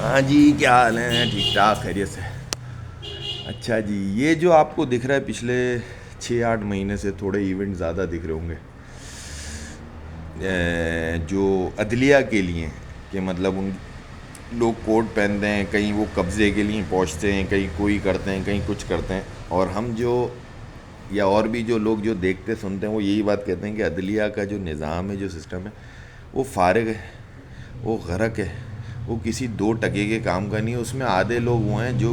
ہاں جی، کیا حال ہیں؟ ٹھیک ٹھاک، خیریت سے؟ اچھا جی، یہ جو آپ کو دکھ رہا ہے پچھلے 6-8 مہینے سے تھوڑے ایونٹ زیادہ دکھ رہے ہوں گے جو عدلیہ کے لیے، کہ مطلب ان لوگ کوٹ پہنتے ہیں، کہیں وہ قبضے کے لیے پہنچتے ہیں، کہیں کوئی کرتے ہیں، کہیں کچھ کرتے ہیں، اور ہم جو یا اور بھی جو لوگ جو دیکھتے سنتے ہیں وہ یہی بات کہتے ہیں کہ عدلیہ کا جو نظام ہے، جو سسٹم ہے، وہ فارغ ہے، وہ غرق ہے، وہ کسی 2 ٹکے کے کام کا نہیں ہے۔ اس میں آدھے لوگ وہ ہیں جو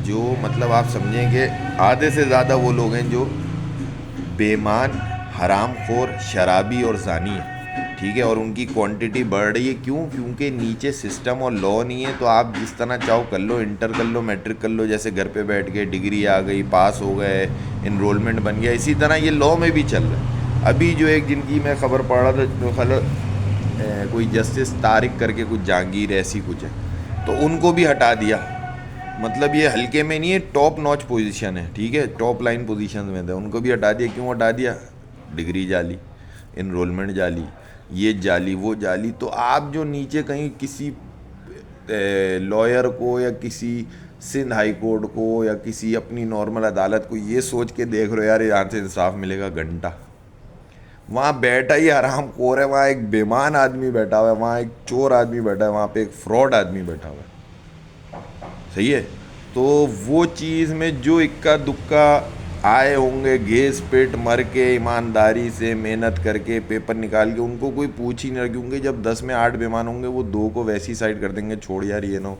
جو مطلب آپ سمجھیں کہ آدھے سے زیادہ وہ لوگ ہیں جو بیمان، حرام خور، شرابی اور زانی ہیں، ٹھیک ہے، اور ان کی کوانٹٹی بڑھ رہی ہے۔ کیوں؟ کیونکہ نیچے سسٹم اور لا نہیں ہے، تو آپ جس طرح چاہو کر لو، انٹر کر لو، میٹرک کر لو، جیسے گھر پہ بیٹھ کے ڈگری آ گئی، پاس ہو گئے، انرولمنٹ بن گیا، اسی طرح یہ لا میں بھی چل رہا ہے۔ ابھی جو ایک جن کی میں خبر پڑھ رہا تھا، جو کوئی جسٹس طارق کر کے کچھ جہانگیر ایسی کچھ ہے، تو ان کو بھی ہٹا دیا۔ مطلب یہ ہلکے میں نہیں ہے، ٹاپ نوچ پوزیشن ہے، ٹھیک ہے، ٹاپ لائن پوزیشن میں تھے، ان کو بھی ہٹا دیا۔ کیوں ہٹا دیا؟ ڈگری جالی، انرولمنٹ جالی، یہ جالی، وہ جالی۔ تو آپ جو نیچے کہیں کسی لائر کو یا کسی سندھ ہائی کورٹ کو یا کسی اپنی نارمل عدالت کو یہ سوچ کے دیکھ رہے ہو یار یہاں سے انصاف ملے گا، گھنٹہ وہاں بیٹھا ہی حرام خور ہے، وہاں ایک بیمان آدمی بیٹھا ہوا ہے، وہاں ایک چور آدمی بیٹھا ہے، وہاں پہ ایک فراڈ آدمی بیٹھا ہوا ہے، صحیح ہے۔ تو وہ چیز میں جو اکا دکا آئے ہوں گے گھیس پیٹ مر کے ایمانداری سے محنت کر کے پیپر نکال کے، ان کو کوئی پوچھ ہی نہیں رہا، کیونکہ جب 10 میں 8 بیمان ہوں گے وہ 2 کو ویسی سائڈ کر دیں گے، چھوڑ یار یہ نو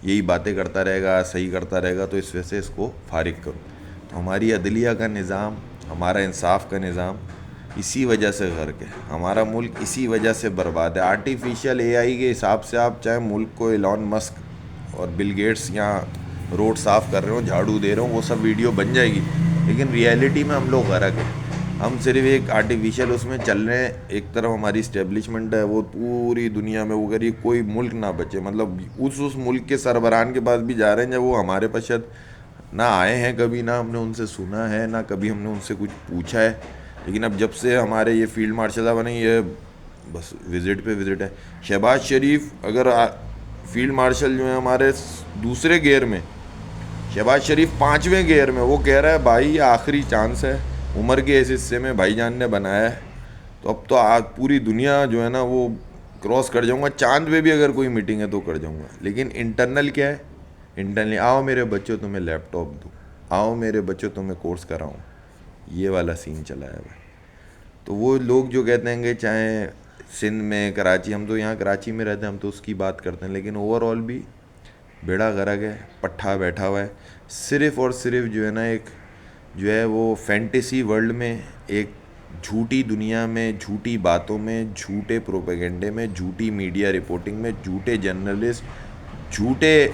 یہی باتیں کرتا رہے گا، صحیح کرتا رہے گا، تو اس وجہ سے اس کو فارغ کرو۔ تو ہماری عدلیہ کا نظام، ہمارا انصاف کا نظام اسی وجہ سے غرق ہے، ہمارا ملک اسی وجہ سے برباد ہے۔ آرٹیفیشیل اے آئی کے حساب سے آپ چاہے ملک کو ایلون مسک اور بل گیٹس یہاں روڈ صاف کر رہے ہوں، جھاڑو دے رہے ہوں، وہ سب ویڈیو بن جائے گی، لیکن ریئلٹی میں ہم لوگ غرق ہیں۔ ہم صرف ایک آرٹیفیشیل اس میں چل رہے ہیں، ایک طرف ہماری اسٹیبلشمنٹ ہے، وہ پوری دنیا میں وہ کر رہی ہے، کوئی ملک نہ بچے، مطلب اس ملک کے سربراہان کے پاس بھی جا رہے ہیں جب وہ ہمارے پاس شاید نہ آئے ہیں کبھی، نہ ہم نے ان سے سنا ہے، نہ کبھی ہم نے ان سے کچھ پوچھا ہے، لیکن اب جب سے ہمارے یہ فیلڈ مارشل صاحب بنے، یہ بس وزٹ پہ وزٹ ہے۔ شہباز شریف اگر فیلڈ مارشل جو ہیں ہمارے دوسرے گیئر میں، شہباز شریف 5ویں گیئر میں، وہ کہہ رہا ہے بھائی یہ آخری چانس ہے، عمر کے اس حصے میں بھائی جان نے بنایا ہے، تو اب تو آج پوری دنیا جو ہے نا وہ کراس کر جاؤں گا، چاند پہ بھی اگر کوئی میٹنگ ہے تو کر جاؤں گا۔ لیکن انٹرنل کیا ہے؟ انٹرنلی آؤ میرے بچوں تمہیں لیپ ٹاپ دوں، آؤ میرے بچوں تمہیں کورس کراؤں، یہ والا سین چلا ہے بھائی۔ تو وہ لوگ جو کہتے ہیں کہ چاہے سندھ میں، کراچی، ہم تو یہاں کراچی میں رہتے ہیں، ہم تو اس کی بات کرتے ہیں، لیکن اوور آل بھی بیڑا غرق ہے، پٹھا بیٹھا ہوا ہے، صرف اور صرف جو ہے نا ایک جو ہے وہ فینٹیسی ورلڈ میں، ایک جھوٹی دنیا میں، جھوٹی باتوں میں، جھوٹے پروپیگنڈے میں، جھوٹی میڈیا رپورٹنگ میں، جھوٹے جرنلسٹ، جھوٹے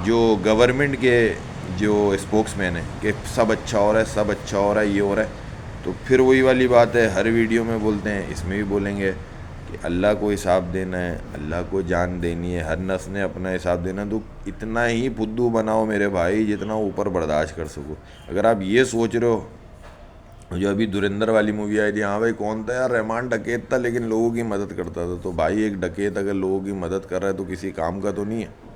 جو گورنمنٹ کے جو اسپوکس مین ہیں کہ سب اچھا ہو رہا ہے، سب اچھا ہو رہا ہے، یہ ہو رہا ہے۔ تو پھر وہی والی بات ہے، ہر ویڈیو میں بولتے ہیں، اس میں بھی بولیں گے کہ اللہ کو حساب دینا ہے، اللہ کو جان دینی ہے، ہر نفس نے اپنا حساب دینا، تو اتنا ہی بدھو بناؤ میرے بھائی جتنا اوپر برداشت کر سکو۔ اگر آپ یہ سوچ رہے ہو، جو ابھی دھرندر والی مووی آئی تھی، ہاں بھائی کون تھا یار، رحمان ڈکیت تھا لیکن لوگوں کی مدد کرتا تھا، تو بھائی ایک ڈکیت اگر لوگوں کی مدد کر رہا ہے تو کسی کام کا تو نہیں ہے۔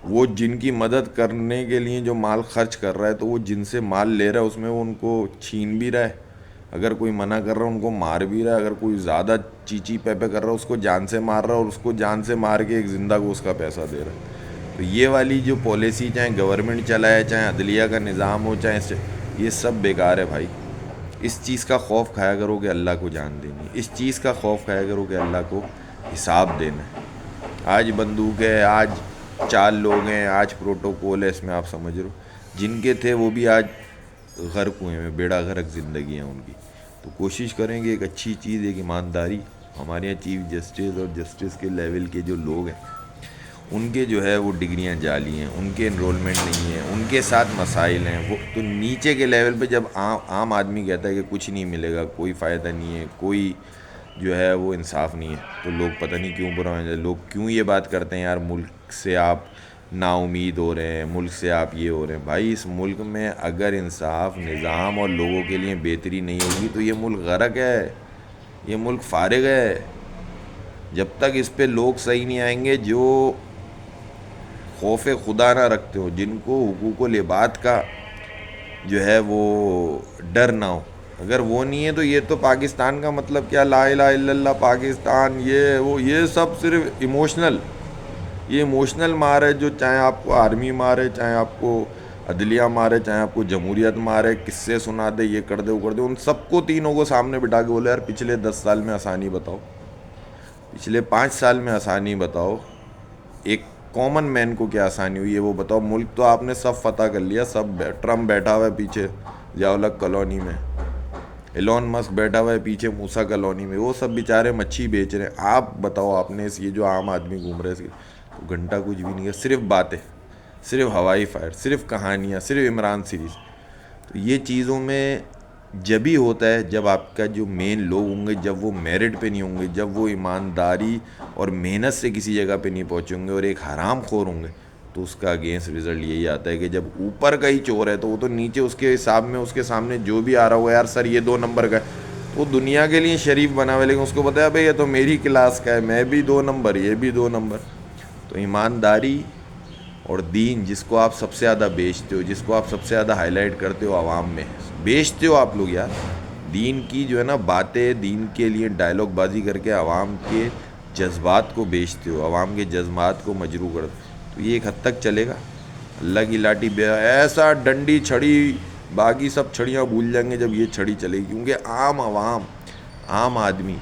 وہ جن کی مدد کرنے کے لیے جو مال خرچ کر رہا ہے، تو وہ جن سے مال لے رہا ہے اس میں وہ ان کو چھین بھی رہا ہے، اگر کوئی منع کر رہا ہے ان کو مار بھی رہا ہے، اگر کوئی زیادہ چیچی پیپے کر رہا ہے اس کو جان سے مار رہا ہے، اور اس کو جان سے مار کے ایک زندہ کو اس کا پیسہ دے رہا ہے۔ تو یہ والی جو پالیسی چاہے گورنمنٹ چلائے، چاہے عدلیہ کا نظام ہو، چاہے یہ سب بیکار ہے بھائی۔ اس چیز کا خوف کھایا کرو کہ اللہ کو جان دینی ہے، اس چیز کا خوف کھایا کرو کہ اللہ کو حساب دینا ہے۔ آج بندوق ہے، آج 4 لوگ ہیں، آج پروٹوکول ہے، اس میں آپ سمجھ رہے ہو جن کے تھے وہ بھی آج غرق ہوئے ہیں، بیڑا غرق زندگی ہیں ان کی۔ تو کوشش کریں گے ایک اچھی چیز، ایک ایمانداری، ہمارے یہاں چیف جسٹس اور جسٹس کے لیول کے جو لوگ ہیں ان کے جو ہے وہ ڈگریاں جعلی ہیں، ان کے انرولمنٹ نہیں ہے، ان کے ساتھ مسائل ہیں، وہ تو نیچے کے لیول پہ جب عام آدمی کہتا ہے کہ کچھ نہیں ملے گا، کوئی فائدہ نہیں ہے، کوئی جو ہے وہ انصاف نہیں ہے، تو لوگ پتہ نہیں کیوں برا ہو جاتے، لوگ کیوں یہ بات کرتے ہیں یار ملک سے آپ نا امید ہو رہے ہیں، ملک سے آپ یہ ہو رہے ہیں۔ بھائی اس ملک میں اگر انصاف، نظام اور لوگوں کے لیے بہتری نہیں ہوگی تو یہ ملک غرق ہے، یہ ملک فارغ ہے۔ جب تک اس پہ لوگ صحیح نہیں آئیں گے، جو خوف خدا نہ رکھتے ہو, جن کو حقوق و لباد کا جو ہے وہ ڈر نہ ہو. اگر وہ نہیں ہے تو یہ تو پاکستان کا مطلب کیا, لا الہ الا اللہ پاکستان, یہ سب صرف یہ ایموشنل مار ہے, جو چاہے آپ کو آرمی مارے, چاہے آپ کو عدلیہ مارے, چاہے آپ کو جمہوریت مارے, قصے سنا دے, یہ کر دے, وہ کر دے, ان سب کو تینوں کو سامنے بٹھا کے بولے یار پچھلے 10 سال میں آسانی بتاؤ, پچھلے 5 سال میں آسانی بتاؤ, ایک کامن مین کو کیا آسانی ہوئی ہے وہ بتاؤ. ملک تو آپ نے سب فتح کر لیا, سب ٹرمپ بیٹھا ہوا ہے پیچھے ضیاء الحق کالونی میں, ایلون مسک بیٹھا ہوا ہے پیچھے موسیٰ کالونی میں, وہ سب بیچارے مچھی بیچ رہے ہیں. آپ بتاؤ, آپ نے یہ جو عام آدمی گھوم رہے ہیں تو گھنٹہ کچھ بھی نہیں ہے, صرف باتیں, صرف ہوائی فائر, صرف کہانیاں, صرف عمران سیریز. تو یہ چیزوں میں جبھی ہوتا ہے جب آپ کا جو مین لوگ ہوں گے, جب وہ میرٹ پہ نہیں ہوں گے, جب وہ ایمانداری اور محنت سے کسی جگہ پہ نہیں پہنچے ہوں گے اور ایک حرام خور ہوں گے, تو اس کا اگینسٹ رزلٹ یہی آتا ہے کہ جب اوپر کا ہی چور ہے تو وہ تو نیچے اس کے حساب میں اس کے سامنے جو بھی آ رہا ہوگا, یار سر یہ 2 نمبر کا ہے, وہ دنیا کے لیے شریف بنا ہوا ہے, لیکن اس کو بتایا بھائی یہ تو میری کلاس کا ہے, میں بھی 2 نمبر, یہ بھی 2 نمبر. تو ایمانداری اور دین جس کو آپ سب سے زیادہ بیچتے ہو, جس کو آپ سب سے زیادہ ہائی لائٹ کرتے ہو عوام میں, بیچتے ہو آپ لوگ یار, دین کی جو ہے نا باتیں, دین کے لیے ڈائلاگ بازی کر کے عوام کے جذبات کو بیچتے ہو, عوام کے جذبات کو مجروح کرتے ہو. تو یہ ایک حد تک چلے گا. اللہ کی لاٹھی بے ایسا ڈنڈی چھڑی, باقی سب چھڑیاں بھول جائیں گے جب یہ چھڑی چلے گی, کیونکہ عام عوام, عام آدمی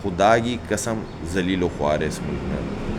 خدا کی قسم ذلیل و خوار ہے اس ملک میں.